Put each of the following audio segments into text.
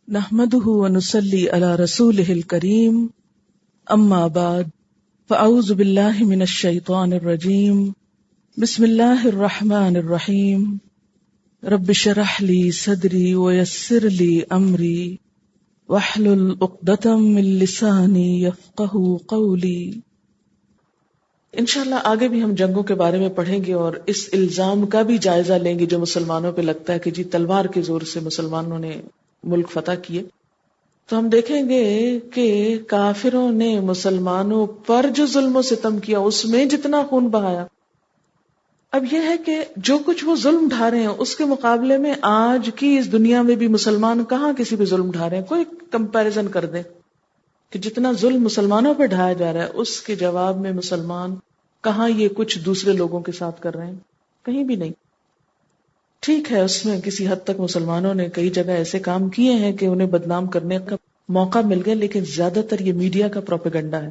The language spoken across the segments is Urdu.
نحمده ونصلي على رسوله الكريم اما بعد فاعوذ بالله من الشيطان الرجيم بسم الله الرحمن الرحيم رب اشرح لي صدري ويسر لي امري واحلل عقدة من لساني يفقهوا قولي۔ انشاءاللہ آگے بھی ہم جنگوں کے بارے میں پڑھیں گے اور اس الزام کا بھی جائزہ لیں گے جو مسلمانوں پہ لگتا ہے کہ جی تلوار کے زور سے مسلمانوں نے ملک فتح کیے۔ تو ہم دیکھیں گے کہ کافروں نے مسلمانوں پر جو ظلم و ستم کیا اس میں جتنا خون بہایا، اب یہ ہے کہ جو کچھ وہ ظلم ڈھا رہے ہیں اس کے مقابلے میں آج کی اس دنیا میں بھی مسلمان کہاں کسی پہ ظلم ڈھا رہے ہیں؟ کوئی کمپیریزن کر دیں کہ جتنا ظلم مسلمانوں پہ ڈھایا جا رہا ہے اس کے جواب میں مسلمان کہاں یہ کچھ دوسرے لوگوں کے ساتھ کر رہے ہیں؟ کہیں بھی نہیں۔ ٹھیک ہے، اس میں کسی حد تک مسلمانوں نے کئی جگہ ایسے کام کیے ہیں کہ انہیں بدنام کرنے کا موقع مل گیا، لیکن زیادہ تر یہ میڈیا کا پروپیگنڈا ہے۔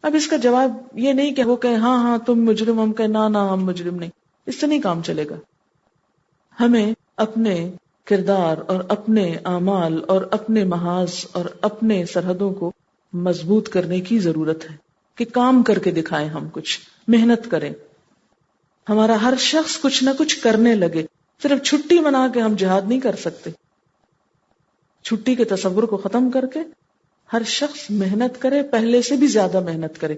اب اس کا جواب یہ نہیں کہ وہ کہیں ہاں تم مجرم، ہم کہیں نہ ہم مجرم نہیں، اس سے نہیں کام چلے گا۔ ہمیں اپنے کردار اور اپنے اعمال اور اپنے محاذ اور اپنے سرحدوں کو مضبوط کرنے کی ضرورت ہے کہ کام کر کے دکھائیں، ہم کچھ محنت کریں، ہمارا ہر شخص کچھ نہ کچھ کرنے لگے۔ صرف چھٹی منا کے ہم جہاد نہیں کر سکتے، چھٹی کے تصور کو ختم کر کے ہر شخص محنت کرے، پہلے سے بھی زیادہ محنت کرے۔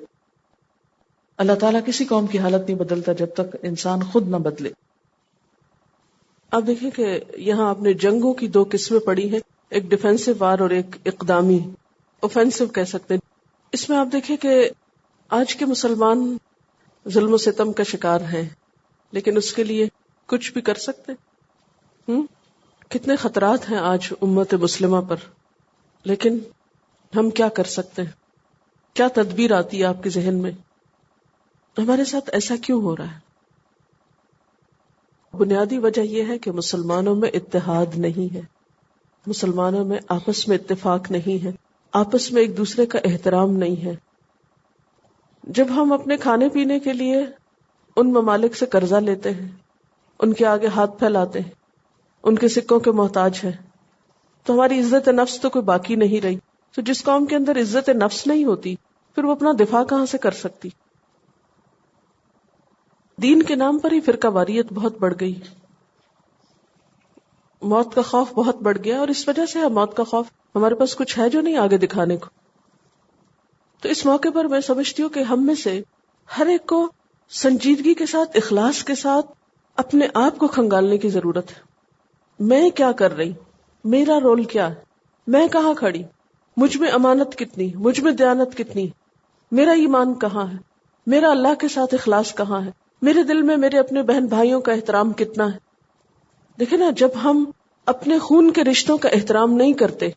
اللہ تعالیٰ کسی قوم کی حالت نہیں بدلتا جب تک انسان خود نہ بدلے۔ اب دیکھیں کہ یہاں آپ نے جنگوں کی دو قسمیں پڑھی ہیں، ایک ڈیفینسو وار اور ایک اقدامی، اوفینسو کہہ سکتے ہیں۔ اس میں آپ دیکھیں کہ آج کے مسلمان ظلم و ستم کا شکار ہیں، لیکن اس کے لیے کچھ بھی کر سکتے کتنے خطرات ہیں آج امت مسلمہ پر، لیکن ہم کیا کر سکتے ہیں؟ کیا تدبیر آتی ہے آپ کے ذہن میں؟ ہمارے ساتھ ایسا کیوں ہو رہا ہے؟ بنیادی وجہ یہ ہے کہ مسلمانوں میں اتحاد نہیں ہے، مسلمانوں میں آپس میں اتفاق نہیں ہے، آپس میں ایک دوسرے کا احترام نہیں ہے۔ جب ہم اپنے کھانے پینے کے لیے ان ممالک سے قرضہ لیتے ہیں، ان کے آگے ہاتھ پھیلاتے ہیں، ان کے سکوں کے محتاج ہیں، تو ہماری عزت نفس تو کوئی باقی نہیں رہی۔ تو جس قوم کے اندر عزت نفس نہیں ہوتی پھر وہ اپنا دفاع کہاں سے کر سکتی؟ دین کے نام پر ہی فرقہ واریت بہت بڑھ گئی، موت کا خوف بہت بڑھ گیا، اور اس وجہ سے موت کا خوف ہمارے پاس کچھ ہے جو نہیں آگے دکھانے کو۔ تو اس موقع پر میں سمجھتی ہوں کہ ہم میں سے ہر ایک کو سنجیدگی کے ساتھ، اخلاص کے ساتھ اپنے آپ کو کھنگالنے کی ضرورت ہے۔ میں کیا کر رہی؟ میرا رول کیا ہے؟ میں کہاں کھڑی؟ مجھ میں امانت کتنی؟ مجھ میں دیانت کتنی؟ میرا ایمان کہاں ہے؟ میرا اللہ کے ساتھ اخلاص کہاں ہے؟ میرے دل میں میرے اپنے بہن بھائیوں کا احترام کتنا ہے؟ دیکھیں نا، جب ہم اپنے خون کے رشتوں کا احترام نہیں کرتے،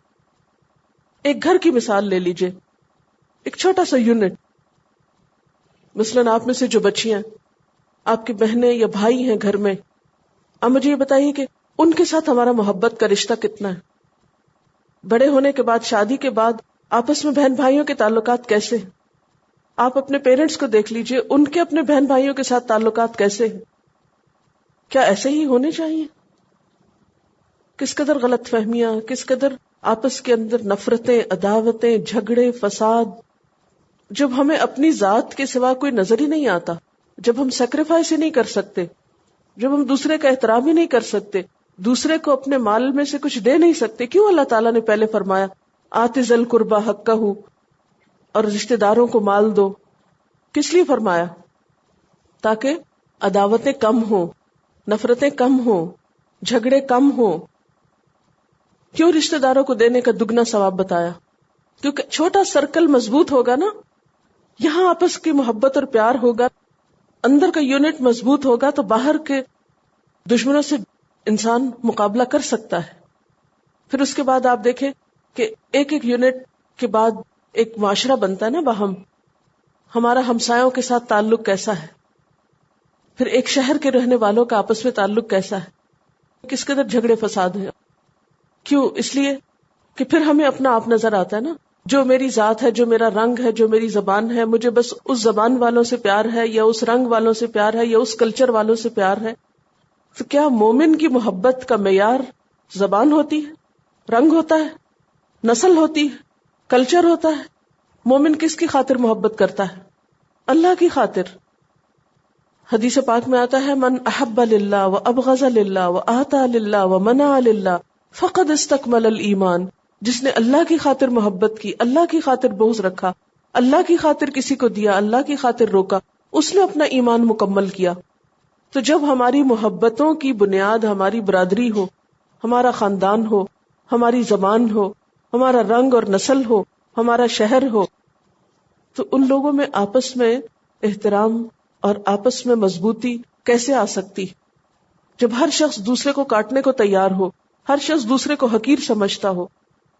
ایک گھر کی مثال لے لیجئے، ایک چھوٹا سا یونٹ، مثلاً آپ میں سے جو بچیاں، آپ کی بہنیں یا بھائی ہیں گھر میں، اب مجھے یہ بتائیے کہ ان کے ساتھ ہمارا محبت کا رشتہ کتنا ہے؟ بڑے ہونے کے بعد، شادی کے بعد آپس میں بہن بھائیوں کے تعلقات کیسے ہیں؟ آپ اپنے پیرنٹس کو دیکھ لیجئے، ان کے اپنے بہن بھائیوں کے ساتھ تعلقات کیسے ہیں؟ کیا ایسے ہی ہونے چاہیے؟ کس قدر غلط فہمیاں، کس قدر آپس کے اندر نفرتیں، عداوتیں، جھگڑے، فساد۔ جب ہمیں اپنی ذات کے سوا کوئی نظر ہی نہیں آتا، جب ہم سیکریفائس ہی نہیں کر سکتے، جب ہم دوسرے کا احترام ہی نہیں کر سکتے، دوسرے کو اپنے مال میں سے کچھ دے نہیں سکتے، کیوں اللہ تعالیٰ نے پہلے فرمایا آت ذی القربی حقہ، اور رشتہ داروں کو مال دو؟ کس لیے فرمایا؟ تاکہ عداوتیں کم ہوں، نفرتیں کم ہوں، جھگڑے کم ہوں۔ کیوں رشتہ داروں کو دینے کا دگنا ثواب بتایا؟ کیونکہ چھوٹا سرکل مضبوط ہوگا نا، یہاں آپس کی محبت اور پیار ہوگا، اندر کا یونٹ مضبوط ہوگا تو باہر کے دشمنوں سے انسان مقابلہ کر سکتا ہے۔ پھر اس کے بعد آپ دیکھیں کہ ایک ایک یونٹ کے بعد ایک معاشرہ بنتا ہے نا باہم، ہمارا ہمسایوں کے ساتھ تعلق کیسا ہے، پھر ایک شہر کے رہنے والوں کا آپس میں تعلق کیسا ہے، کس قدر جھگڑے فساد ہیں۔ کیوں؟ اس لیے کہ پھر ہمیں اپنا آپ نظر آتا ہے نا، جو میری ذات ہے، جو میرا رنگ ہے، جو میری زبان ہے، مجھے بس اس زبان والوں سے پیار ہے، یا اس رنگ والوں سے پیار ہے، یا اس کلچر والوں سے پیار ہے۔ تو کیا مومن کی محبت کا معیار زبان ہوتی ہے، رنگ ہوتا ہے؟ نسل ہوتی ہے، کلچر ہوتا ہے. مومن کس کی خاطر محبت کرتا ہے؟ اللہ کی خاطر. حدیث پاک میں آتا ہے من احب للہ و ابغض للہ و آتا للہ و منع للہ فقد استکمل الایمان. جس نے اللہ کی خاطر محبت کی، اللہ کی خاطر بغض رکھا، اللہ کی خاطر کسی کو دیا، اللہ کی خاطر روکا، اس نے اپنا ایمان مکمل کیا. تو جب ہماری محبتوں کی بنیاد ہماری برادری ہو، ہمارا خاندان ہو، ہماری زبان ہو، ہمارا رنگ اور نسل ہو، ہمارا شہر ہو، تو ان لوگوں میں آپس میں احترام اور آپس میں مضبوطی کیسے آ سکتی؟ جب ہر شخص دوسرے کو کاٹنے کو تیار ہو، ہر شخص دوسرے کو حقیر سمجھتا ہو.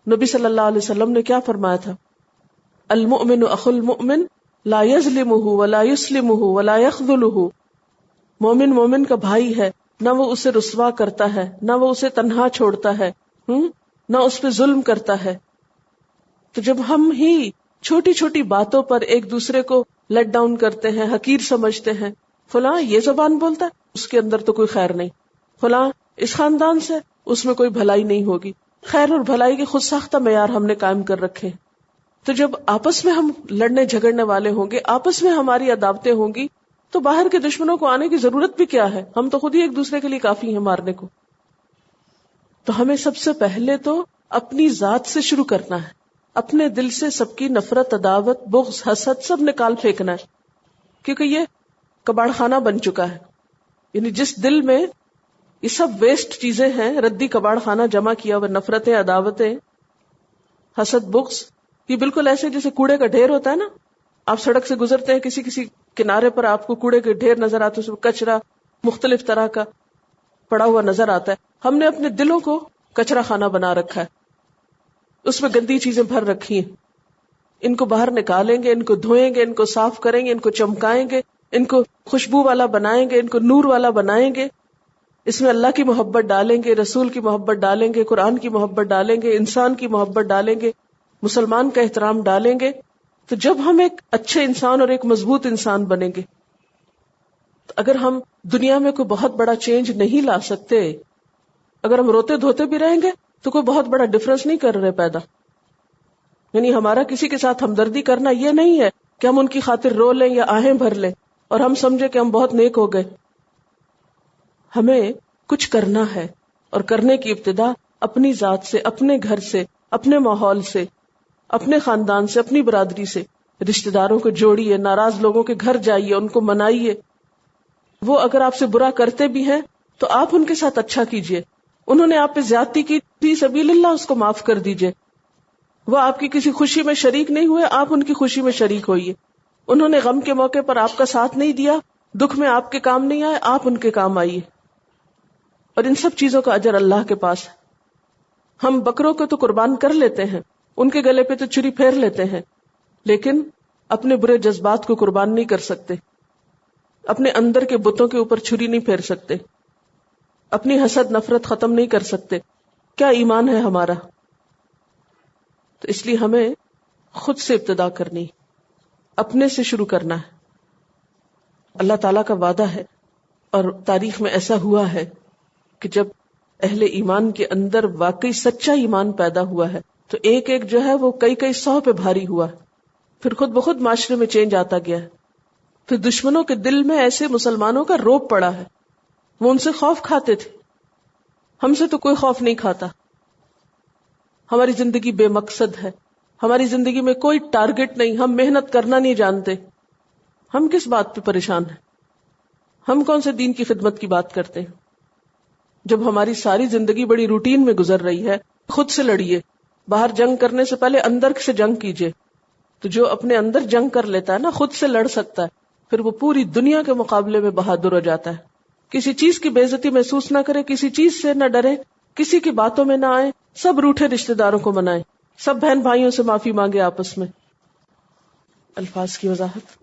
نبی صلی اللہ علیہ وسلم نے کیا فرمایا تھا؟ المؤمن اخو المؤمن لا یظلمہ ولا یسلمہ ولا یخذلہ. مومن مومن کا بھائی ہے، نہ وہ اسے رسوا کرتا ہے، نہ وہ اسے تنہا چھوڑتا ہے، نہ اس پہ ظلم کرتا ہے. تو جب ہم ہی چھوٹی چھوٹی باتوں پر ایک دوسرے کو لیٹ ڈاؤن کرتے ہیں، حقیر سمجھتے ہیں، فلاں یہ زبان بولتا ہے اس کے اندر تو کوئی خیر نہیں، فلاں اس خاندان سے اس میں کوئی بھلائی نہیں ہوگی. خیر اور بھلائی کے خود ساختہ معیار ہم نے قائم کر رکھے. تو جب آپس میں ہم لڑنے جھگڑنے والے ہوں گے، آپس میں ہماری عداوتیں ہوں گی، تو باہر کے دشمنوں کو آنے کی ضرورت بھی کیا ہے؟ ہم تو خود ہی ایک دوسرے کے لیے کافی ہیں مارنے کو. تو ہمیں سب سے پہلے تو اپنی ذات سے شروع کرنا ہے، اپنے دل سے سب کی نفرت، عداوت، بغض، حسد سب نکال پھینکنا ہے، کیونکہ یہ کباڑ خانہ بن چکا ہے. یعنی جس دل میں یہ سب ویسٹ چیزیں ہیں، ردی کباڑ خانہ جمع کیا ہوا، نفرتیں، عداوتیں، حسد، بغض، یہ بالکل ایسے جیسے کوڑے کا ڈھیر ہوتا ہے نا. آپ سڑک سے گزرتے ہیں، کسی کنارے پر آپ کو کوڑے کے ڈھیر نظر آتے ہیں، اس میں کچرا مختلف طرح کا پڑا ہوا نظر آتا ہے. ہم نے اپنے دلوں کو کچرا خانہ بنا رکھا ہے، اس میں گندی چیزیں بھر رکھی ہیں. ان کو باہر نکالیں گے، ان کو دھوئیں گے، ان کو صاف کریں گے، ان کو چمکائیں گے، ان کو خوشبو والا بنائیں گے، ان کو نور والا بنائیں گے. اس میں اللہ کی محبت ڈالیں گے، رسول کی محبت ڈالیں گے، قرآن کی محبت ڈالیں گے، انسان کی محبت ڈالیں گے، مسلمان کا احترام ڈالیں گے. تو جب ہم ایک اچھے انسان اور ایک مضبوط انسان بنیں گے، تو اگر ہم دنیا میں کوئی بہت بڑا چینج نہیں لا سکتے، اگر ہم روتے دھوتے بھی رہیں گے تو کوئی بہت بڑا ڈفرنس نہیں کر رہے پیدا. یعنی ہمارا کسی کے ساتھ ہمدردی کرنا یہ نہیں ہے کہ ہم ان کی خاطر رو لیں یا آہیں بھر لیں اور ہم سمجھے کہ ہم بہت نیک ہو گئے. ہمیں کچھ کرنا ہے، اور کرنے کی ابتدا اپنی ذات سے، اپنے گھر سے، اپنے ماحول سے، اپنے خاندان سے، اپنی برادری سے. رشتہ داروں کو جوڑیے، ناراض لوگوں کے گھر جائیے، ان کو منائیے. وہ اگر آپ سے برا کرتے بھی ہیں تو آپ ان کے ساتھ اچھا کیجیے. انہوں نے آپ پہ زیادتی کی، فی سبیل اللہ اس کو معاف کر دیجیے. وہ آپ کی کسی خوشی میں شریک نہیں ہوئے، آپ ان کی خوشی میں شریک ہوئیے. انہوں نے غم کے موقع پر آپ کا ساتھ نہیں دیا، دکھ میں آپ کے کام نہیں آئے، آپ ان کے کام آئیے. اور ان سب چیزوں کا اجر اللہ کے پاس ہے. ہم بکروں کو تو قربان کر لیتے ہیں، ان کے گلے پہ تو چھری پھیر لیتے ہیں، لیکن اپنے برے جذبات کو قربان نہیں کر سکتے، اپنے اندر کے بتوں کے اوپر چھری نہیں پھیر سکتے، اپنی حسد نفرت ختم نہیں کر سکتے. کیا ایمان ہے ہمارا؟ تو اس لیے ہمیں خود سے ابتدا کرنی، اپنے سے شروع کرنا ہے. اللہ تعالیٰ کا وعدہ ہے اور تاریخ میں ایسا ہوا ہے کہ جب اہل ایمان کے اندر واقعی سچا ایمان پیدا ہوا ہے تو ایک ایک جو ہے وہ کئی 100 پہ بھاری ہوا. پھر خود بخود معاشرے میں چینج آتا گیا ہے. پھر دشمنوں کے دل میں ایسے مسلمانوں کا روب پڑا ہے، وہ ان سے خوف کھاتے تھے. ہم سے تو کوئی خوف نہیں کھاتا. ہماری زندگی بے مقصد ہے، ہماری زندگی میں کوئی ٹارگٹ نہیں، ہم محنت کرنا نہیں جانتے. ہم کس بات پہ پریشان ہیں؟ ہم کون سے دین کی خدمت کی بات کرتے ہیں؟ جب ہماری ساری زندگی بڑی روٹین میں گزر رہی ہے، خود سے لڑیے. باہر جنگ کرنے سے پہلے اندر سے جنگ کیجیے. تو جو اپنے اندر جنگ کر لیتا ہے نا، خود سے لڑ سکتا ہے، پھر وہ پوری دنیا کے مقابلے میں بہادر ہو جاتا ہے. کسی چیز کی بے عزتی محسوس نہ کرے، کسی چیز سے نہ ڈرے، کسی کی باتوں میں نہ آئے، سب روٹھے رشتہ داروں کو منائے، سب بہن بھائیوں سے معافی مانگے آپس میں. الفاظ کی وضاحت.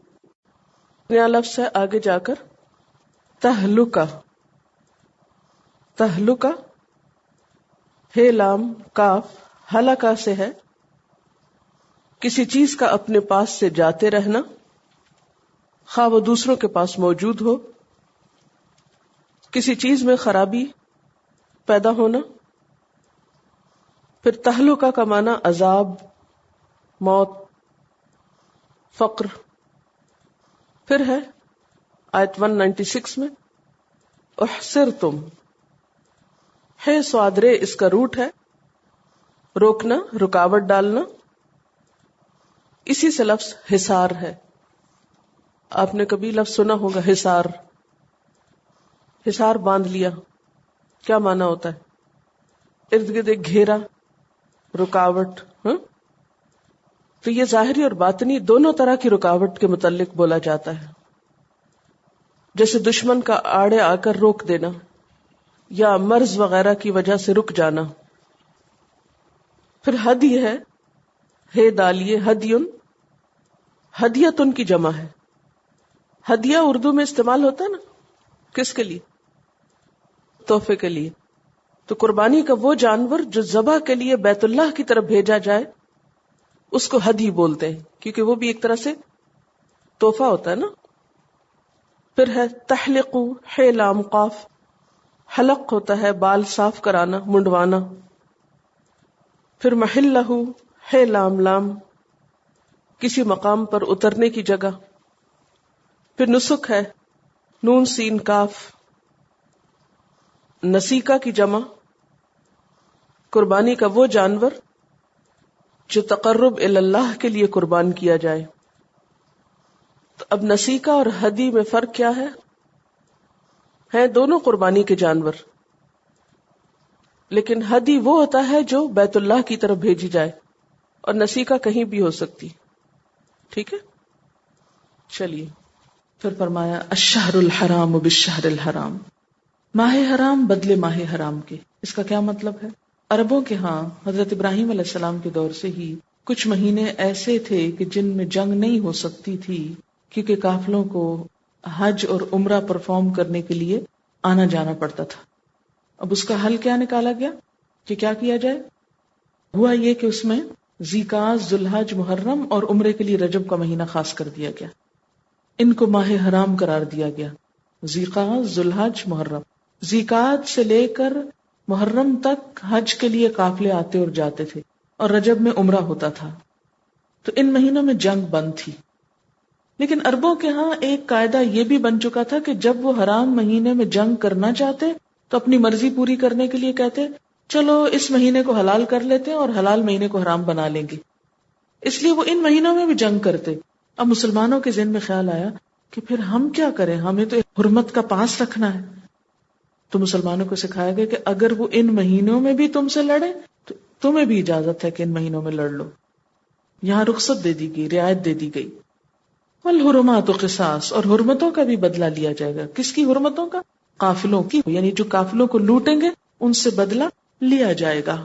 نیا لفظ ہے آگے جا کر تہلکہ. تہلکہ ہے لام کاف ہلاکا سے ہے، کسی چیز کا اپنے پاس سے جاتے رہنا، خواہ وہ دوسروں کے پاس موجود ہو، کسی چیز میں خرابی پیدا ہونا، پھر تہلکہ کا معنی عذاب، موت، فقر. پھر ہے آیت 196 میں احصرتم، ہے سوادرے اس کا روٹ ہے روکنا، رکاوٹ ڈالنا. اسی سے لفظ حصار ہے. آپ نے کبھی لفظ سنا ہوگا حصار. حصار باندھ لیا، کیا معنی ہوتا ہے؟ ارد گرد ایک گھیرا، رکاوٹ. تو یہ ظاہری اور باطنی دونوں طرح کی رکاوٹ کے متعلق بولا جاتا ہے. جیسے دشمن کا آڑے آ کر روک دینا یا مرض وغیرہ کی وجہ سے رک جانا. پھر ہدی ہے دالیے ہدیون، ہدیتن کی جمع ہے. ہدیہ اردو میں استعمال ہوتا ہے نا، کس کے لیے؟ تحفے کے لیے. تو قربانی کا وہ جانور جو ذبح کے لیے بیت اللہ کی طرف بھیجا جائے اس کو ہدی بولتے ہیں، کیونکہ وہ بھی ایک طرح سے تحفہ ہوتا ہے نا. پھر ہے تحلقو، ہے لام قاف، حلق ہوتا ہے بال صاف کرانا، منڈوانا. پھر محلہ، ہے لام لام، کسی مقام پر اترنے کی جگہ. پھر نسک ہے نون سین کاف، نسیکہ کی جمع، قربانی کا وہ جانور جو تقرب اللہ کے لیے قربان کیا جائے. تو اب نسیکہ اور ہدی میں فرق کیا ہے دونوں قربانی کے جانور، لیکن ہدی وہ ہوتا ہے جو بیت اللہ کی طرف بھیجی جائے اور نسیکہ کہیں بھی ہو سکتی. ٹھیک ہے، چلیے. پھر فرمایا الشہر الحرام بالشہر الحرام، ماہ حرام بدلے ماہ حرام کے. اس کا کیا مطلب ہے؟ عربوں کے ہاں حضرت ابراہیم علیہ السلام کے دور سے ہی کچھ مہینے ایسے تھے کہ جن میں جنگ نہیں ہو سکتی تھی، کیونکہ قافلوں کو حج اور عمرہ پرفارم کرنے کے لیے آنا جانا پڑتا تھا. اب اس کا حل کیا نکالا گیا کہ کیا کیا جائے؟ ہوا یہ کہ اس میں ذیقعد، ذوالحج، محرم اور عمرے کے لیے رجب کا مہینہ خاص کر دیا گیا. ان کو ماہ حرام قرار دیا گیا. ذیقعد، ذوالحج، محرم. ذیقعد سے لے کر محرم تک حج کے لیے قافلے آتے اور جاتے تھے اور رجب میں عمرہ ہوتا تھا. تو ان مہینوں میں جنگ بند تھی. لیکن عربوں کے ہاں ایک قاعدہ یہ بھی بن چکا تھا کہ جب وہ حرام مہینے میں جنگ کرنا چاہتے تو اپنی مرضی پوری کرنے کے لیے کہتے چلو اس مہینے کو حلال کر لیتے ہیں اور حلال مہینے کو حرام بنا لیں گے. اس لیے وہ ان مہینوں میں بھی جنگ کرتے. اب مسلمانوں کے ذہن میں خیال آیا کہ پھر ہم کیا کریں، ہمیں تو حرمت کا پاس رکھنا ہے. تو مسلمانوں کو سکھایا گیا کہ اگر وہ ان مہینوں میں بھی تم سے لڑے تو تمہیں بھی اجازت ہے کہ ان مہینوں میں لڑ لو. یہاں رخصت دے دی گئی، رعایت دے دی گئی. والحرمات قصاص، اور حرمتوں کا بھی بدلہ لیا جائے گا. کس کی حرمتوں کا؟ قافلوں کی، یعنی جو قافلوں کو لوٹیں گے ان سے بدلہ لیا جائے گا.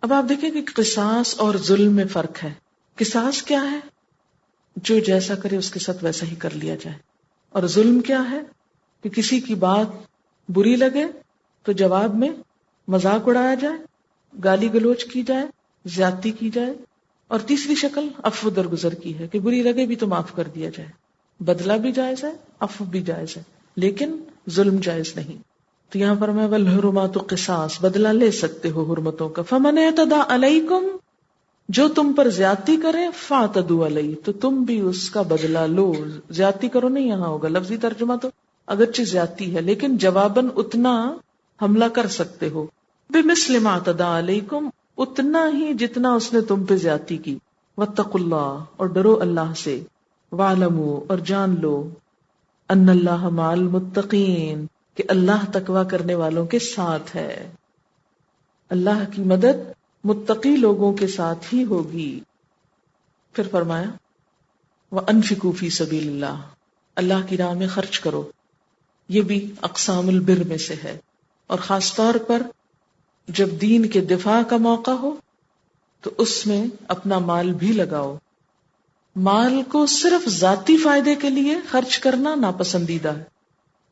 اب آپ دیکھیں کہ قصاص اور ظلم میں فرق ہے. قصاص کیا ہے؟ جو جیسا کرے اس کے ساتھ ویسا ہی کر لیا جائے. اور ظلم کیا ہے؟ کہ کسی کی بات بری لگے تو جواب میں مذاق اڑایا جائے، گالی گلوچ کی جائے، زیادتی کی جائے. اور تیسری شکل عفو درگزر کی ہے کہ بری لگے بھی تو معاف کر دیا جائے. بدلہ بھی جائز ہے، عفو بھی جائز ہے، لیکن ظلم جائز نہیں. تو یہاں پر میں والحرمات قصاص، بدلہ لے سکتے ہو حرمتوں کا. فمن اعتدى علیکم، جو تم پر زیادتی کرے فاعتدوا علیہ، تو تم بھی اس کا بدلہ لو. زیادتی کرو نہیں یہاں ہوگا، لفظی ترجمہ تو اگرچہ زیادتی ہے لیکن جواباً اتنا حملہ کر سکتے ہو. بمثل ما اعتدى علیکم، اتنا ہی جتنا اس نے تم پہ زیادتی کی. واتقوا اللہ، اور ڈرو اللہ سے. واعلموا، اور جان لو. ان اللہ مع المتقین، کہ اللہ تقوی کرنے والوں کے ساتھ ہے. اللہ کی مدد متقی لوگوں کے ساتھ ہی ہوگی. پھر فرمایا وَأَنفِقُوا فِي سَبِيلِ اللَّهِ، اللہ کی راہ میں خرچ کرو. یہ بھی اقسام البر میں سے ہے، اور خاص طور پر جب دین کے دفاع کا موقع ہو تو اس میں اپنا مال بھی لگاؤ. مال کو صرف ذاتی فائدے کے لیے خرچ کرنا ناپسندیدہ ہے.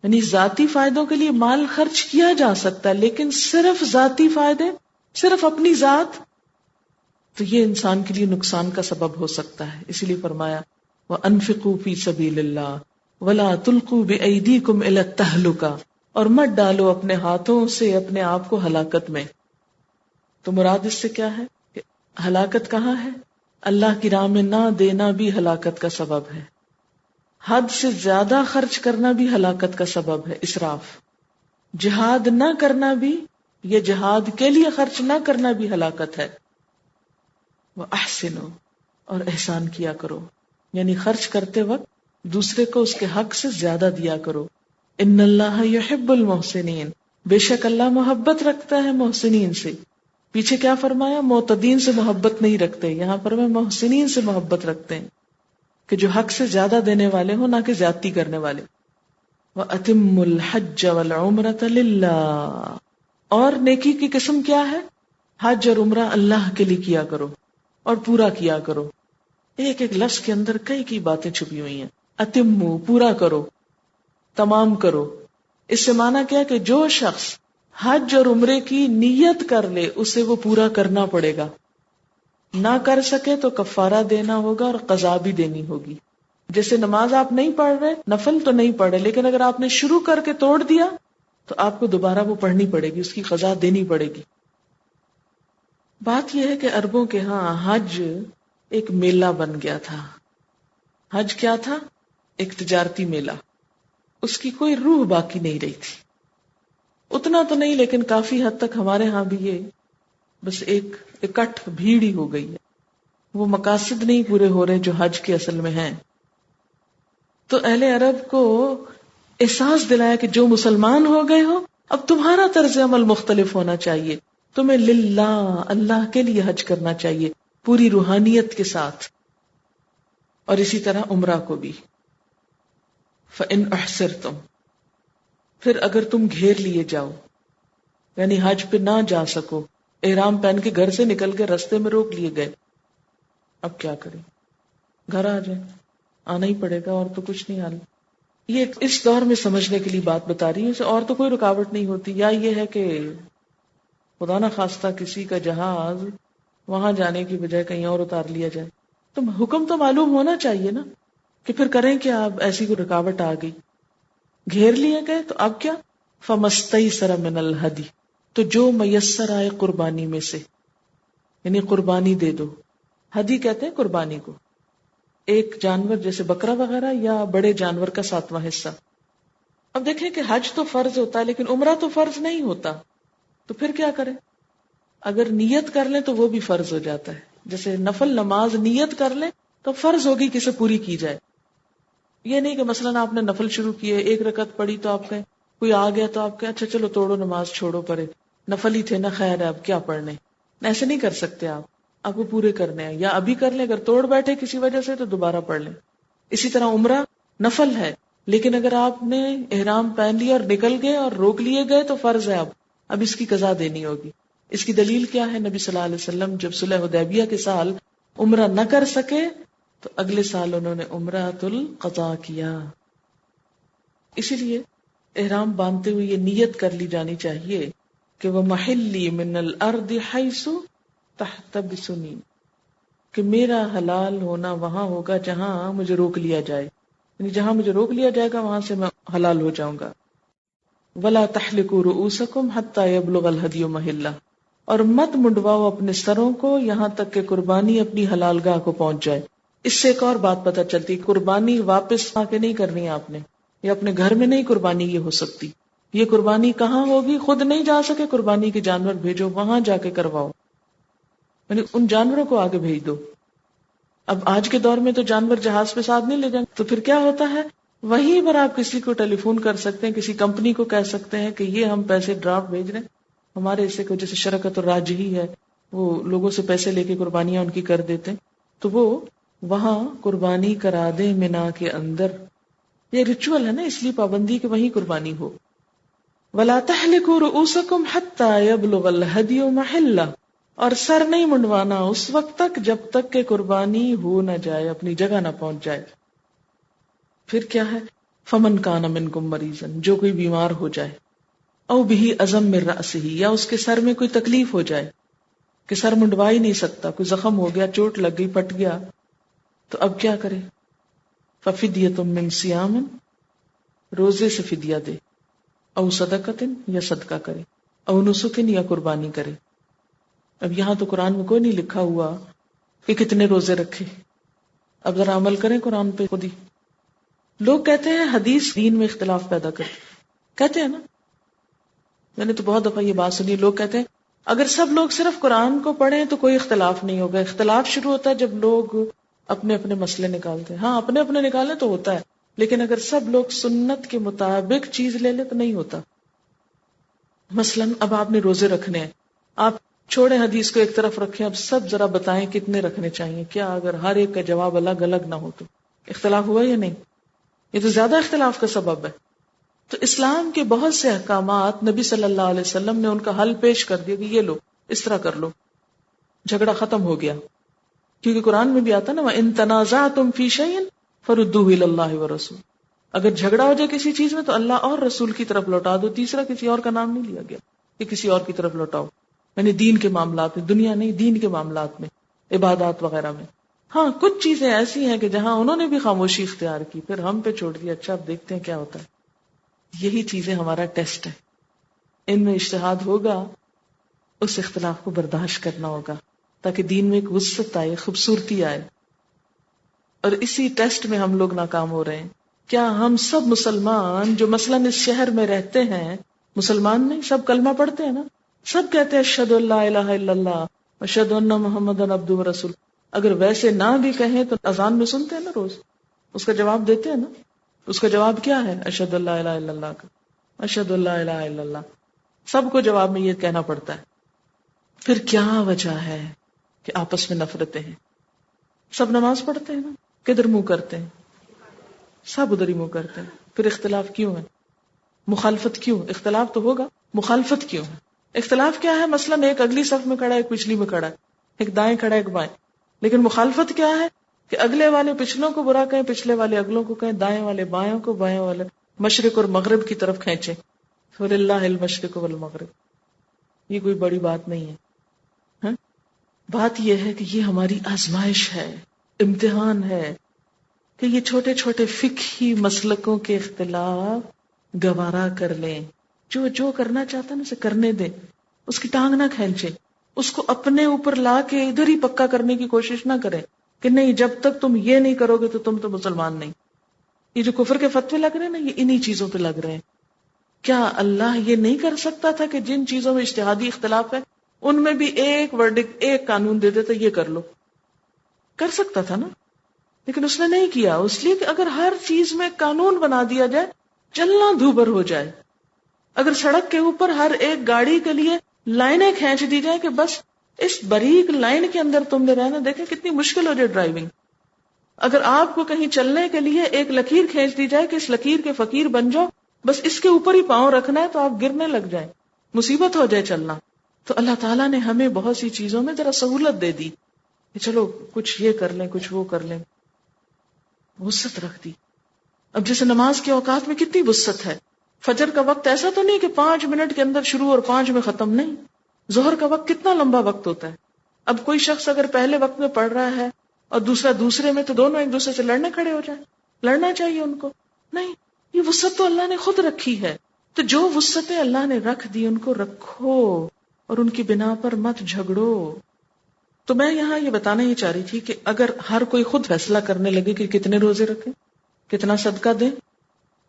یعنی ذاتی فائدوں کے لیے مال خرچ کیا جا سکتا ہے، لیکن صرف ذاتی فائدے، صرف اپنی ذات، تو یہ انسان کے لیے نقصان کا سبب ہو سکتا ہے. اسی لیے فرمایا وَأَنفِقُوا فِي سَبِيلِ اللَّهِ وَلَا تُلْقُوا بِأَيْدِيكُمْ إِلَى التَّهْلُكَةِ، اور مت ڈالو اپنے ہاتھوں سے اپنے آپ کو ہلاکت میں. تو مراد اس سے کیا ہے کہ ہلاکت کہاں ہے؟ اللہ کی راہ میں نہ دینا بھی ہلاکت کا سبب ہے، حد سے زیادہ خرچ کرنا بھی ہلاکت کا سبب ہے، اسراف، جہاد نہ کرنا بھی، یہ جہاد کے لیے خرچ نہ کرنا بھی ہلاکت ہے۔ وَأَحْسِنُوا، اور احسان کیا کرو، یعنی خرچ کرتے وقت دوسرے کو اس کے حق سے زیادہ دیا کرو۔ ان اللہ یحب المحسنین، بے شک اللہ محبت رکھتا ہے محسنین سے۔ پیچھے کیا فرمایا؟ معتدین سے محبت نہیں رکھتے، یہاں پر میں محسنین سے محبت رکھتے ہیں کہ جو حق سے زیادہ دینے والے ہوں، نہ کہ زیادتی کرنے والے۔ وَأَتِمُّ الْحَجَّ وَالْعُمْرَةَ لِلَّهِ، اور نیکی کی قسم کیا ہے؟ حج اور عمرہ اللہ کے لیے کیا کرو اور پورا کیا کرو۔ ایک ایک لفظ کے اندر کئی کئی باتیں چھپی ہوئی ہیں۔ اتمو، پورا کرو، تمام کرو۔ اس سے معنی کیا کہ جو شخص حج اور عمرے کی نیت کر لے اسے وہ پورا کرنا پڑے گا، نہ کر سکے تو کفارہ دینا ہوگا اور قضا بھی دینی ہوگی۔ جیسے نماز آپ نہیں پڑھ رہے، نفل تو نہیں پڑھ رہے، لیکن اگر آپ نے شروع کر کے توڑ دیا تو آپ کو دوبارہ وہ پڑھنی پڑے گی، اس کی قضا دینی پڑے گی۔ بات یہ ہے کہ عربوں کے ہاں حج ایک میلہ بن گیا تھا۔ حج کیا تھا؟ ایک تجارتی میلہ، اس کی کوئی روح باقی نہیں رہی تھی۔ اتنا تو نہیں لیکن کافی حد تک ہمارے ہاں بھی یہ بس ایک اکٹھ بھیڑ ہی ہو گئی ہے، وہ مقاصد نہیں پورے ہو رہے جو حج کے اصل میں ہیں۔ تو اہل عرب کو احساس دلایا کہ جو مسلمان ہو گئے ہو اب تمہارا طرز عمل مختلف ہونا چاہیے، تمہیں للہ، اللہ کے لیے حج کرنا چاہیے پوری روحانیت کے ساتھ۔ اور اسی طرح عمرہ کو بھی فَإِنْ أُحْصِرْتُمْ، پھر اگر تم گھیر لیے جاؤ، یعنی حج پہ نہ جا سکو، احرام پہن کے گھر سے نکل کے رستے میں روک لیے گئے، اب کیا کریں؟ گھر آ جائیں، آنا ہی پڑے گا، اور تو کچھ نہیں حال۔ یہ اس دور میں سمجھنے کے لیے بات بتا رہی ہوں، اور تو کوئی رکاوٹ نہیں ہوتی۔ یا یہ ہے کہ خدا نہ خواستہ کسی کا جہاز وہاں جانے کی بجائے کہیں اور اتار لیا جائے، تو حکم تو معلوم ہونا چاہیے نا، کہ پھر کریں کیا؟ اب ایسی کوئی رکاوٹ آ گئی، گھیر لیے گئے، تو اب کیا؟ فَمَسْتَيْسَرَ مِنَ الْهَدْيِ، تو جو میسر آئے قربانی میں سے، یعنی قربانی دے دو۔ ہدی کہتے ہیں قربانی کو، ایک جانور جیسے بکرا وغیرہ یا بڑے جانور کا 7واں حصہ۔ اب دیکھیں کہ حج تو فرض ہوتا ہے لیکن عمرہ تو فرض نہیں ہوتا، تو پھر کیا کریں؟ اگر نیت کر لیں تو وہ بھی فرض ہو جاتا ہے۔ جیسے نفل نماز نیت کر لیں تو فرض ہوگی کہ اسے پوری کی جائے۔ یہ نہیں کہ مثلا آپ نے نفل شروع کیے، ایک رکعت پڑھی تو آپ کہیں، کوئی آ گیا تو آپ کہیں اچھا چلو توڑو نماز، چھوڑو پرے، نفل ہی تھے نا، خیر ہے اب کیا پڑھنے۔ ایسے نہیں کر سکتے آپ کو پورے کرنے ہیں، یا ابھی کر لیں، اگر توڑ بیٹھے کسی وجہ سے تو دوبارہ پڑھ لیں۔ اسی طرح عمرہ نفل ہے، لیکن اگر آپ نے احرام پہن لیا اور نکل گئے اور روک لیے گئے تو فرض ہے، اب اس کی قضا دینی ہوگی۔ اس کی دلیل کیا ہے؟ نبی صلی اللہ علیہ وسلم جب صلح حدیبیہ کے سال عمرہ نہ کر سکے تو اگلے سال انہوں نے عمرۃ القضاء کیا۔ اسی لیے احرام باندھتے ہوئے یہ نیت کر لی جانی چاہیے کہ وہ محلی من الارض حیث تحتبسنی، کہ میرا حلال ہونا وہاں ہوگا جہاں مجھے روک لیا جائے، یعنی جہاں مجھے روک لیا جائے گا وہاں سے میں حلال ہو جاؤں گا۔ ولا تحلقوا رؤوسکم حتی یبلغ الہدی محلہ، اور مت منڈواؤ اپنے سروں کو یہاں تک کہ قربانی اپنی حلال گاہ کو پہنچ جائے۔ اس سے ایک اور بات پتہ چلتی، قربانی واپس آ کے نہیں کرنی ہے آپ نے، یا اپنے گھر میں نہیں قربانی یہ ہو سکتی۔ یہ قربانی کہاں ہوگی؟ خود نہیں جا سکے قربانی کے جانور بھیجو، وہاں جا کے کرواؤ، یعنی ان جانوروں کو آگے بھیج دو۔ اب آج کے دور میں تو جانور جہاز پہ ساتھ نہیں لے جائیں، تو پھر کیا ہوتا ہے؟ وہیں پر آپ کسی کو ٹیلی فون کر سکتے ہیں، کسی کمپنی کو کہہ سکتے ہیں کہ یہ ہم پیسے ڈرافٹ بھیج رہے ہیں، ہمارے حصے کو، جیسے شرکت الراجحی ہے، وہ لوگوں سے پیسے لے کے قربانیاں ان کی کر دیتے ہیں، تو وہ وہاں قربانی کرا دیں مینا کے اندر۔ یہ ریچول ہے نا، اس لیے پابندی کہ وہیں قربانی ہو۔ وَلَا تَحْلِقُوا رُؤُوسَكُمْ حَتَّى يَبْلُغَ الْهَدْيُ مَحِلَّهُ، اور سر نہیں منڈوانا اس وقت تک جب تک کہ قربانی ہو نہ جائے، اپنی جگہ نہ پہنچ جائے۔ پھر کیا ہے؟ فَمَنْ كَانَ مِنْكُمْ مَرِيضًا، جو کوئی بیمار ہو جائے، او بِهِ أَذًى مِّن رَأْسِهِ، یا اس کے سر میں کوئی تکلیف ہو جائے کہ سر منڈوا ہی نہیں سکتا، کوئی زخم ہو گیا، چوٹ لگ گئی، پھٹ گیا، تو اب کیا کرے؟ فَفِدْيَةٌ مِّن صِيَامٍ، روزے سے فدیہ دے، او صدقۃ، یا صدقہ کرے، او نسک، یا قربانی کرے۔ اب یہاں تو قرآن میں کوئی نہیں لکھا ہوا کہ کتنے روزے رکھے. اب ذرا عمل کریں قرآن پہ خود ہی. لوگ کہتے ہیں حدیث دین میں اختلاف پیدا کرتی، کہتے ہیں نا. میں نے تو بہت دفعہ یہ بات سنی، لوگ کہتے ہیں اگر سب لوگ صرف قرآن کو پڑھیں تو کوئی اختلاف نہیں ہوگا. اختلاف شروع ہوتا ہے جب لوگ اپنے اپنے مسئلے نکالتے ہیں. ہاں اپنے اپنے نکالیں تو ہوتا ہے، لیکن اگر سب لوگ سنت کے مطابق چیز لے لیں تو نہیں ہوتا. مثلاً اب آپ نے روزے رکھنے ہیں، آپ چھوڑیں حدیث کو ایک طرف رکھیں، اب سب ذرا بتائیں کتنے رکھنے چاہیے. کیا اگر ہر ایک کا جواب الگ الگ نہ ہو تو اختلاف ہوا یا نہیں؟ یہ تو زیادہ اختلاف کا سبب ہے. تو اسلام کے بہت سے احکامات نبی صلی اللہ علیہ وسلم نے ان کا حل پیش کر دیا کہ یہ لو، اس طرح کر لو، جھگڑا ختم ہو گیا. کیونکہ قرآن میں بھی آتا نا وَإِن تَنَازَعْتُمْ فِي شَيْءٍ فَرُدُّوهُ إِلَى اللَّهِ وَرَسُولِهِ. اگر جھگڑا ہو جائے کسی چیز میں تو اللہ اور رسول کی طرف لوٹا دو. تیسرا کسی اور کا نام نہیں لیا گیا کہ کسی اور کی طرف لوٹاؤ، یعنی دین کے معاملات میں، دنیا نہیں، دین کے معاملات میں، عبادات وغیرہ میں. ہاں کچھ چیزیں ایسی ہیں کہ جہاں انہوں نے بھی خاموشی اختیار کی، پھر ہم پہ چھوڑ دیا. اچھا اب دیکھتے ہیں کیا ہوتا ہے. یہی چیزیں ہمارا ٹیسٹ ہے. ان میں اجتہاد ہوگا، اس اختلاف کو برداشت کرنا ہوگا تاکہ دین میں ایک وسعت آئے، خوبصورتی آئے. اور اسی ٹیسٹ میں ہم لوگ ناکام ہو رہے ہیں. کیا ہم سب مسلمان جو مثلاً اس شہر میں رہتے ہیں، مسلمان نہیں، سب کلمہ پڑھتے ہیں نا، سب کہتے ہیں اشہد ان لا الہ الا اللہ اشہد ان محمدن عبدہ ورسولہ. اگر ویسے نہ بھی کہیں تو اذان میں سنتے ہیں نا روز، اس کا جواب دیتے ہیں نا. اس کا جواب کیا ہے؟ اشہد ان لا الہ الا اللہ کا، اشہد ان لا الہ الا اللہ. سب کو جواب میں یہ کہنا پڑتا ہے. پھر کیا وجہ ہے کہ آپس میں نفرتیں ہیں؟ سب نماز پڑھتے ہیں نا، کدھر منہ کرتے ہیں؟ سب ادھر ہی منہ کرتے ہیں. پھر اختلاف کیوں ہے؟ مخالفت کیوں؟ اختلاف تو ہوگا، مخالفت کیوں ہے؟ اختلاف کیا ہے؟ مثلاً ایک اگلی صف میں کھڑا ہے، ایک پچھلی میں کھڑا ہے، ایک دائیں کھڑا ہے، ایک بائیں. لیکن مخالفت کیا ہے کہ اگلے والے پچھلوں کو برا کہیں، پچھلے والے اگلوں کو کہیں، دائیں والے بائیں کو، بائیں والے مشرق اور مغرب کی طرف کھینچیں. فللہ المشرق والمغرب. یہ کوئی بڑی بات نہیں ہے. ہاں؟ بات یہ ہے کہ یہ ہماری آزمائش ہے، امتحان ہے کہ یہ چھوٹے چھوٹے فقہی مسلکوں کے اختلاف گوارا کر لیں. جو کرنا چاہتا ہے نا اسے کرنے دیں، اس کی ٹانگ نہ کھینچے، اس کو اپنے اوپر لا کے ادھر ہی پکا کرنے کی کوشش نہ کریں کہ نہیں جب تک تم یہ نہیں کرو گے تو تم تو مسلمان نہیں. یہ جو کفر کے فتوے لگ رہے ہیں نا، یہ انہی چیزوں پہ لگ رہے ہیں. کیا اللہ یہ نہیں کر سکتا تھا کہ جن چیزوں میں اجتہادی اختلاف ہے ان میں بھی ایک ورڈکٹ، ایک قانون دے دیتا، یہ کر لو؟ کر سکتا تھا نا، لیکن اس نے نہیں کیا. اس لیے کہ اگر ہر چیز میں قانون بنا دیا جائے، چلنا دھوبر ہو جائے. اگر سڑک کے اوپر ہر ایک گاڑی کے لیے لائنیں کھینچ دی جائیں کہ بس اس باریک لائن کے اندر تم نے رہنا، دیکھیں کتنی مشکل ہو جائے ڈرائیونگ. اگر آپ کو کہیں چلنے کے لیے ایک لکیر کھینچ دی جائے کہ اس لکیر کے فقیر بن جاؤ، بس اس کے اوپر ہی پاؤں رکھنا ہے تو آپ گرنے لگ جائیں، مصیبت ہو جائے چلنا. تو اللہ تعالیٰ نے ہمیں بہت سی چیزوں میں ذرا سہولت دے دی کہ چلو کچھ یہ کر لیں، کچھ وہ کر لیں، وسعت رکھ دی. اب جیسے نماز کے اوقات میں کتنی وسعت ہے. فجر کا وقت ایسا تو نہیں کہ 5 منٹ کے اندر شروع اور 5 میں ختم، نہیں. ظہر کا وقت کتنا لمبا وقت ہوتا ہے. اب کوئی شخص اگر پہلے وقت میں پڑھ رہا ہے اور دوسرا دوسرے میں، تو دونوں ایک دوسرے سے لڑنے کھڑے ہو جائیں. لڑنا چاہیے ان کو؟ نہیں. یہ وسعت تو اللہ نے خود رکھی ہے. تو جو وسعتیں اللہ نے رکھ دی ان کو رکھو اور ان کی بنا پر مت جھگڑو. تو میں یہاں یہ بتانا ہی چاہ رہی تھی کہ اگر ہر کوئی خود فیصلہ کرنے لگے کہ کتنے روزے رکھیں، کتنا صدقہ دیں،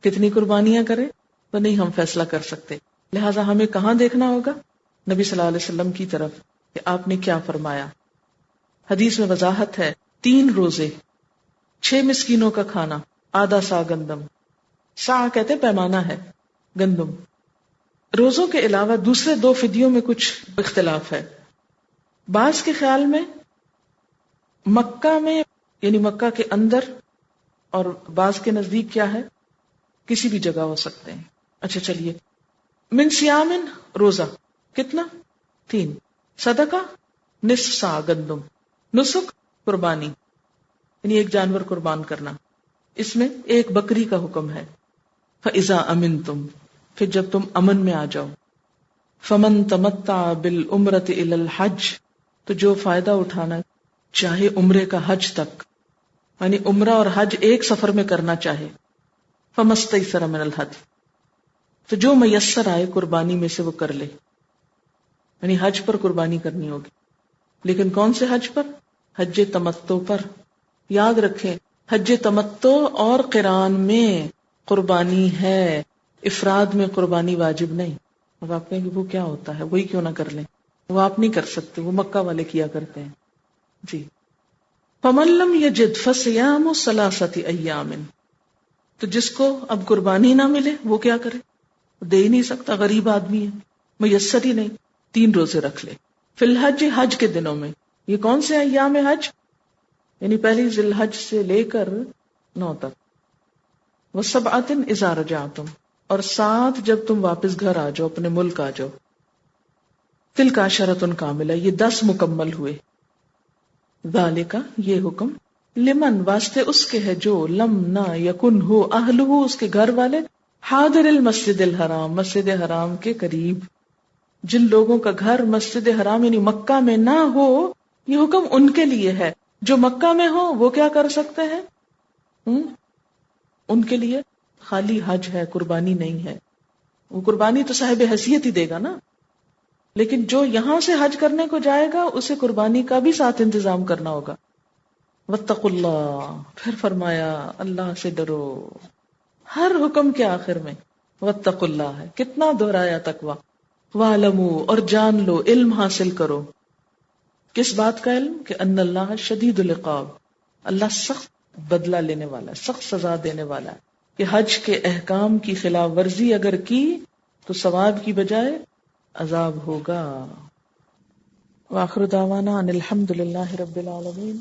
کتنی قربانیاں کریں، تو نہیں ہم فیصلہ کر سکتے. لہٰذا ہمیں کہاں دیکھنا ہوگا؟ نبی صلی اللہ علیہ وسلم کی طرف کہ آپ نے کیا فرمایا. حدیث میں وضاحت ہے 3 روزے، 6 مسکینوں کا کھانا، آدھا سا گندم. سا کہتے پیمانہ ہے، گندم. روزوں کے علاوہ دوسرے 2 فدیوں میں کچھ اختلاف ہے. بعض کے خیال میں مکہ میں، یعنی مکہ کے اندر، اور بعض کے نزدیک کیا ہے کسی بھی جگہ ہو سکتے ہیں. اچھا چلیے. من سیامن، روزہ کتنا؟ 3. صدقہ نصف سا گندم. نسک قربانی، یعنی ایک جانور قربان کرنا. اس میں ایک بکری کا حکم ہے. فَإِذَا أَمِنْتُمْ، پھر جب تم امن میں آ جاؤ. فَمَن تَمَتَّعَ بِالْعُمْرَةِ إِلَى الْحَجِّ، تو جو فائدہ اٹھانا چاہے عمرے کا حج تک، یعنی عمرہ اور حج ایک سفر میں کرنا چاہے. فَمَسْتَيْسَرَ مِنَ الْحَدْيِ، تو جو میسر آئے قربانی میں سے وہ کر لے. یعنی حج پر قربانی کرنی ہوگی. لیکن کون سے حج پر؟ حج تمتع پر. یاد رکھیں حج تمتع اور قران میں قربانی ہے، افراد میں قربانی واجب نہیں. اب آپ کہیں گے وہ کیا ہوتا ہے، وہی کیوں نہ کر لیں؟ وہ آپ نہیں کر سکتے، وہ مکہ والے کیا کرتے ہیں. جی. فَمَن لَّمْ يَجِدْ فَصِيَامُ ثَلَاثَةِ أَيَّامٍ، تو جس کو اب قربانی نہ ملے وہ کیا کرے؟ دے ہی نہیں سکتا، غریب آدمی ہے، میسر ہی نہیں، 3 روزے رکھ لے. فی الحج، حج کے دنوں میں. یہ کون سے ایام حج؟ یعنی پہلی ذی الحج سے لے کر 9 تک. وَسَبْعَةٍ إِذَا رَجَعْتُمْ، اور 7 جب تم واپس گھر آ جاؤ، اپنے ملک آ جاؤ. تِلْکَ عَشَرَةٌ کاملہ، یہ 10 مکمل ہوئے. ذالک، یہ حکم، لمن، واسطے اس کے ہے جو لم نہ یکن ہو اہلہ، اس کے گھر والے، حاضر المسجد الحرام، مسجد حرام کے قریب. جن لوگوں کا گھر مسجد حرام یعنی مکہ میں نہ ہو، یہ حکم ان کے لیے ہے. جو مکہ میں ہو وہ کیا کر سکتے ہیں؟ ان کے لیے خالی حج ہے، قربانی نہیں ہے. وہ قربانی تو صاحب حیثیت ہی دے گا نا، لیکن جو یہاں سے حج کرنے کو جائے گا اسے قربانی کا بھی ساتھ انتظام کرنا ہوگا. واتقوا اللہ، پھر فرمایا اللہ سے ڈرو. ہر حکم کے آخر میں واتقوا اللہ ہے. کتنا دہرایا تقویٰ. وَاعْلَمُوا، اور جان لو، علم حاصل کرو. کس بات کا علم؟ کہ ان اللہ شدید العقاب، اللہ سخت بدلہ لینے والا ہے، سخت سزا دینے والا ہے. کہ حج کے احکام کی خلاف ورزی اگر کی تو ثواب کی بجائے عذاب ہوگا. وآخر دعوانا ان الحمد للہ رب العالمین.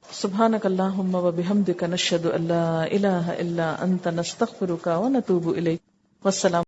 سبحانک اللہم وبحمدک، نشہد ان لا الہ الا انت، نستغفرک ونتوب الیک. والسلام